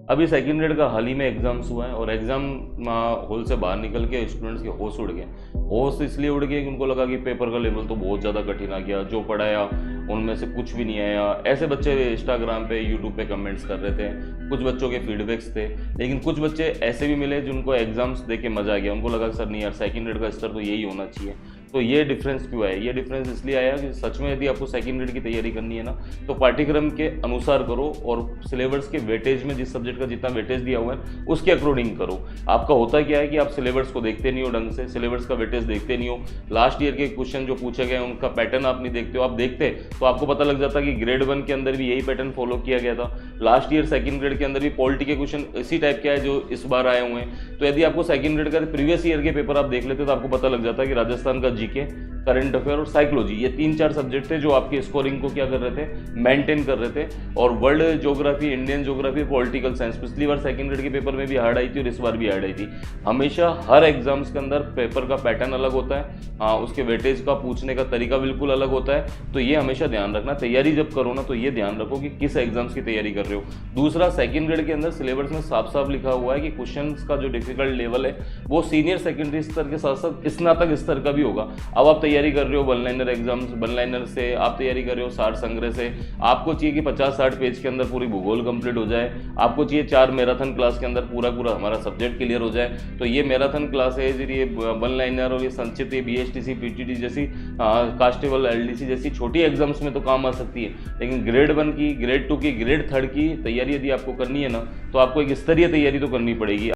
अभी second grade का हाल ही में एग्जाम्स हुआ है और एग्जाम हॉल से बाहर निकल के स्टूडेंट्स के होश उड़ गए। होश इसलिए उड़ गए कि उनको लगा कि पेपर का लेवल तो बहुत ज़्यादा कठिन आ गया, जो पढ़ाया उनमें से कुछ भी नहीं आया। ऐसे बच्चे इंस्टाग्राम पे यूट्यूब पे कमेंट्स कर रहे थे, कुछ बच्चों के फीडबैक्स थे। लेकिन कुछ बच्चे ऐसे भी मिले जिनको एग्जाम्स दे के मज़ा आ गया, उनको लगा सर नहीं यार सेकंड ग्रेड का स्तर तो यही होना चाहिए। तो ये डिफरेंस क्यों आया? ये डिफरेंस इसलिए आया कि सच में यदि आपको सेकंड ग्रेड की तैयारी करनी है ना, तो पाठ्यक्रम के अनुसार करो और सिलेबस के वेटेज में जिस सब्जेक्ट का जितना वेटेज दिया हुआ है उसके अकॉर्डिंग करो। आपका होता क्या है कि आप सिलेबस को देखते नहीं हो ढंग से, सिलेबस का वेटेज देखते नहीं हो, लास्ट ईयर के क्वेश्चन जो पूछे गए उनका पैटर्न आप नहीं देखते हो। आप देखते तो आपको पता लग जाता कि ग्रेड 1 के अंदर भी यही पैटर्न फॉलो किया गया था, लास्ट ईयर सेकंड ग्रेड के अंदर भी पॉलिटी के क्वेश्चन इसी टाइप के आए जो इस बार आए हुए हैं। तो यदि आपको सेकंड ग्रेड का प्रीवियस ईयर के पेपर आप देख लेते तो आपको पता लग जाता है कि राजस्थान का जीके, करंट अफेयर और साइकोलॉजी, ये 3-4 सब्जेक्ट थे जो आपकी स्कोरिंग को क्या कर रहे थे, मेंटेन कर रहे थे। और world geography, Indian geography, political science पिछली बार सेकंड ग्रेड के पेपर में भी हार्ड आई थी और इस बार भी हार्ड आई थी। हमेशा हर एग्जाम्स के अंदर पेपर का पैटर्न अलग होता है, हाँ उसके वेटेज का पूछने का तरीका बिल्कुल अलग होता है। तो ये हमेशा ध्यान रखना, तैयारी जब करो ना तो ये ध्यान रखो कि किस एग्जाम्स की तैयारी कर रहे हो। दूसरा, सेकंड ग्रेड के अंदर सिलेबस में साफ साफ लिखा हुआ है कि क्वेश्चन का जो डिफिकल्ट लेवल है वो सीनियर सेकेंडरी स्तर के साथ साथ स्नातक स्तर का भी होगा। अब आप तैयारी कर रहे हो one liner exams, one liner से आप तैयारी कर रहे हो 60 संग्रह से, आपको चाहिए कि 50-60 पेज के अंदर पूरी भूगोल कंप्लीट हो जाए, आपको चाहिए 4 मैराथन क्लास के अंदर पूरा हमारा सब्जेक्ट क्लियर हो जाए। तो ये मैराथन क्लास है, ये वन लाइनर और ये संचित, ये बीएसटीसी, पीटीटी जैसी, कांस्टेबल, एलडीसी जैसी छोटी एग्जाम्स में तो काम आ सकती है। लेकिन ग्रेड 1 की, ग्रेड 2 की, ग्रेड 3 की तैयारी यदि आपको करनी है ना, तो आपको एक स्तरीय तैयारी तो करनी पड़ेगी।